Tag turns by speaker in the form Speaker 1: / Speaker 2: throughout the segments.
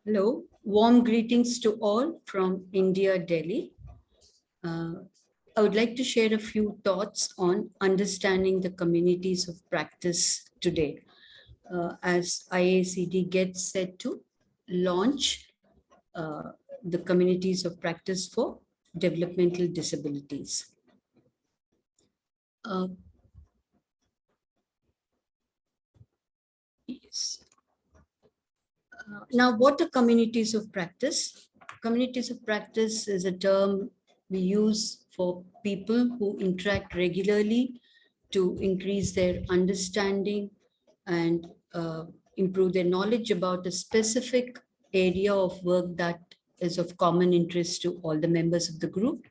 Speaker 1: Hello, warm greetings to all from India, Delhi. Uh, I would like to share a few thoughts on understanding the communities of practice today, as IACD gets set to launch uh, the communities of practice for developmental disabilities. Uh, yes. Now, what are communities of practice? Communities of practice is a term we use for people who interact regularly to increase their understanding and improve their knowledge about a specific area of work that is of common interest to all the members of the group.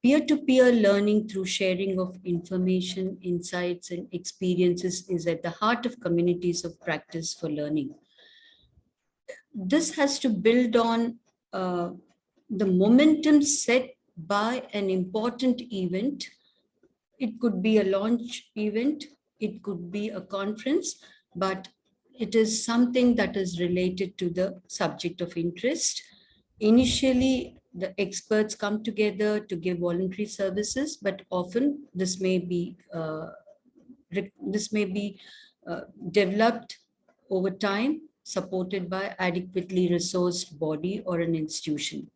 Speaker 1: Peer-to-peer learning through sharing of information, insights, and experiences is at the heart of communities of practice for learning. This has to build on the momentum set by an important event. It could be a launch event, it could be a conference, but it is something that is related to the subject of interest. Initially, the experts come together to give voluntary services, but often this may be developed over time, supported by adequately resourced body or an institution.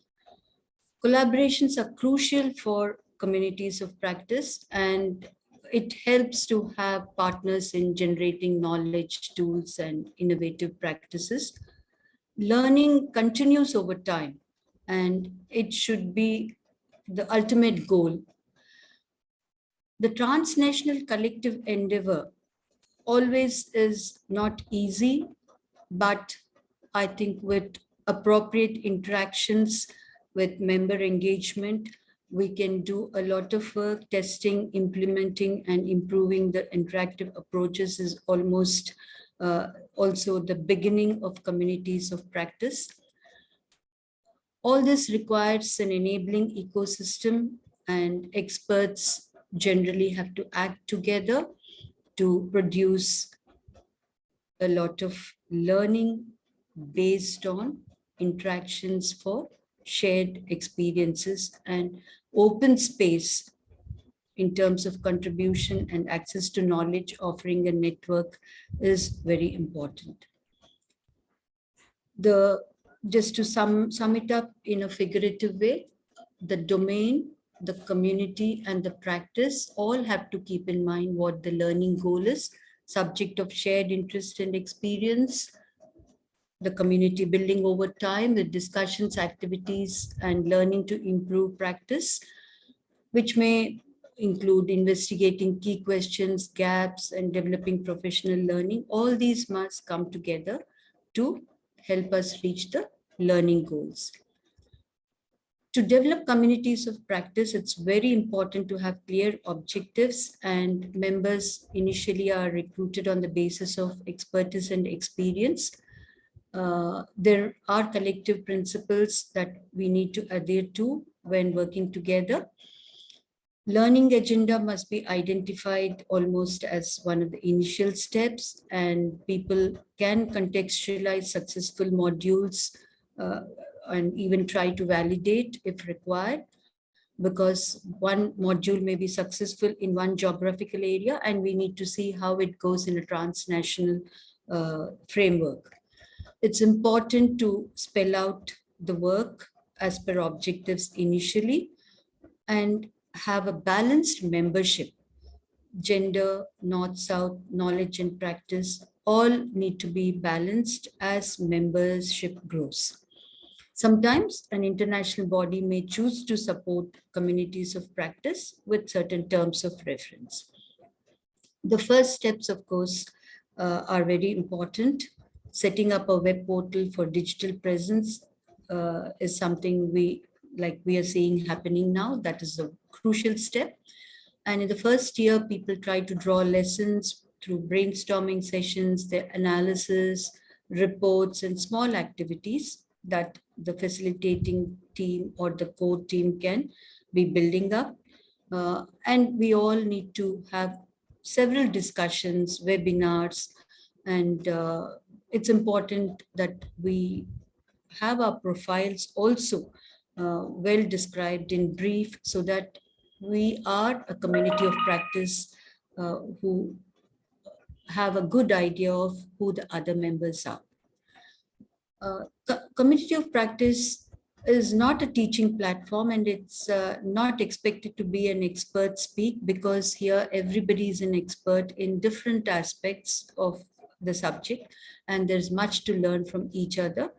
Speaker 1: Collaborations are crucial for communities of practice, and it helps to have partners in generating knowledge, tools, and innovative practices. Learning continues over time, and it should be the ultimate goal. The transnational collective endeavor always is not easy, but I think with appropriate interactions, with member engagement, we can do a lot of work. Testing, implementing, and improving the interactive approaches is almost also the beginning of communities of practice. All this requires an enabling ecosystem, and experts generally have to act together to produce a lot of learning based on interactions for shared experiences, and open space in terms of contribution and access to knowledge, offering a network is very important. Just to sum it up in a figurative way, the domain, the community, and the practice all have to keep in mind what the learning goal is, subject of shared interest and experience, the community building over time with discussions, activities, and learning to improve practice, which may include investigating key questions, gaps, and developing professional learning. All these must come together to help us reach the learning goals. To develop communities of practice, it's very important to have clear objectives, and members initially are recruited on the basis of expertise and experience. There are collective principles that we need to adhere to when working together. Learning agenda must be identified almost as one of the initial steps, and people can contextualize successful modules and even try to validate if required, because one module may be successful in one geographical area and we need to see how it goes in a transnational framework. It's important to spell out the work as per objectives initially and have a balanced membership. Gender, north, south, knowledge, and practice all need to be balanced as membership grows. Sometimes an international body may choose to support communities of practice with certain terms of reference. The first steps, of course, are very important. Setting up a web portal for digital presence is something we are seeing happening now. That is a crucial step. And in the first year, people try to draw lessons through brainstorming sessions, their analysis, reports, and small activities that the facilitating team or the core team can be building up. And we all need to have several discussions, webinars, and it's important that we have our profiles also well described in brief, so that we are a community of practice who have a good idea of who the other members are. Community of practice is not a teaching platform, and it's not expected to be an expert speak, because here everybody is an expert in different aspects of the subject, and there's much to learn from each other.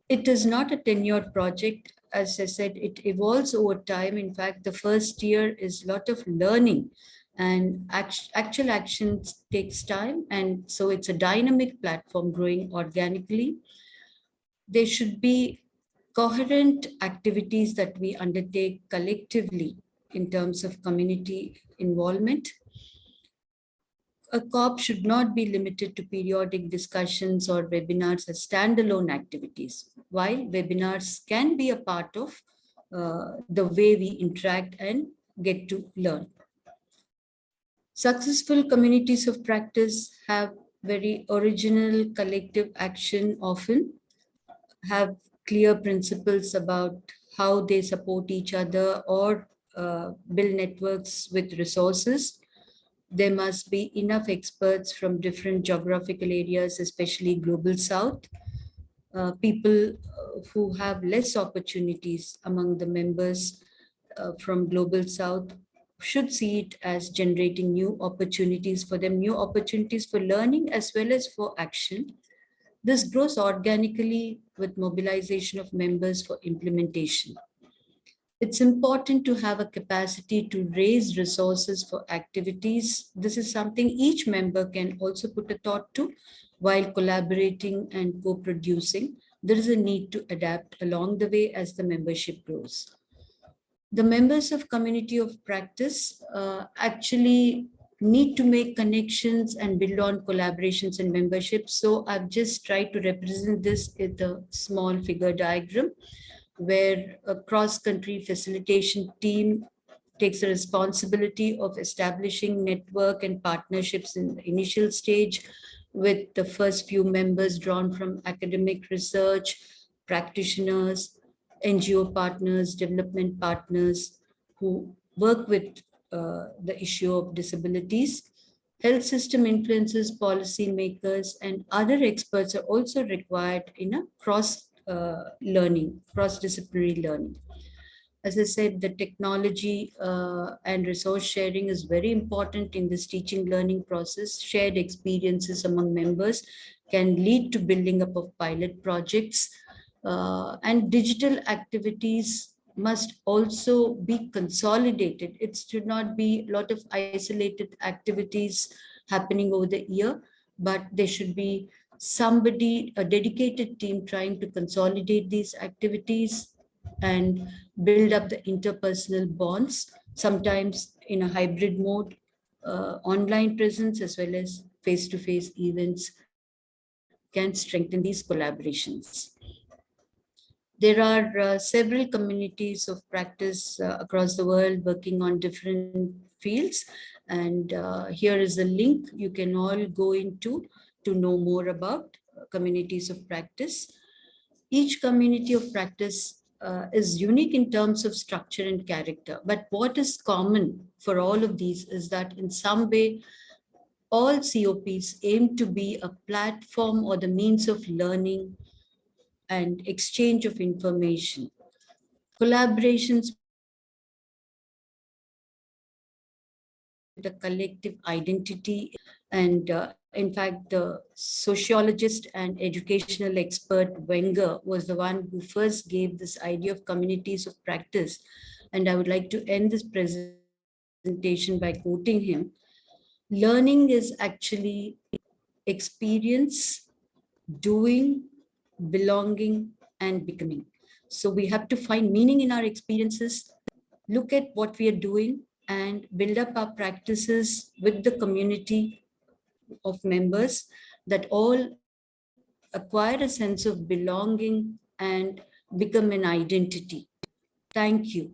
Speaker 1: It is not a tenured project. As I said, it evolves over time. In fact, the first year is a lot of learning, and actual actions takes time. And so it's a dynamic platform growing organically. There should be coherent activities that we undertake collectively in terms of community involvement. A COP should not be limited to periodic discussions or webinars as standalone activities, while webinars can be a part of the way we interact and get to learn. Successful communities of practice have very original collective action, often have clear principles about how they support each other or build networks with resources. There must be enough experts from different geographical areas, especially Global South. People who have less opportunities among the members from Global South should see it as generating new opportunities for them, new opportunities for learning as well as for action. This grows organically with mobilization of members for implementation. It's important to have a capacity to raise resources for activities. This is something each member can also put a thought to while collaborating and co-producing. There is a need to adapt along the way as the membership grows. The members of community of practice actually need to make connections and build on collaborations and memberships. So I've just tried to represent this in a small figure diagram, where a cross-country facilitation team takes the responsibility of establishing network and partnerships in the initial stage, with the first few members drawn from academic research, practitioners, NGO partners, development partners who work with the issue of disabilities. Health system influencers, policy makers, and other experts are also required in a cross-disciplinary learning. As I said, the technology and resource sharing is very important in this teaching learning process. Shared experiences among members can lead to building up of pilot projects, and digital activities must also be consolidated. It should not be a lot of isolated activities happening over the year, but there should be somebody, a dedicated team, trying to consolidate these activities and build up the interpersonal bonds, sometimes in a hybrid mode, online presence as well as face-to-face events can strengthen these collaborations. There are several communities of practice across the world working on different fields. And here is a link you can all go into to know more about communities of practice. Each community of practice is unique in terms of structure and character. But what is common for all of these is that in some way, all COPs aim to be a platform or the means of learning and exchange of information. Collaborations with a collective identity, and in fact, the sociologist and educational expert Wenger was the one who first gave this idea of communities of practice. And I would like to end this presentation by quoting him. Learning is actually experience, doing, belonging, and becoming. So we have to find meaning in our experiences, look at what we are doing, and build up our practices with the community of members that all acquire a sense of belonging and become an identity. Thank you.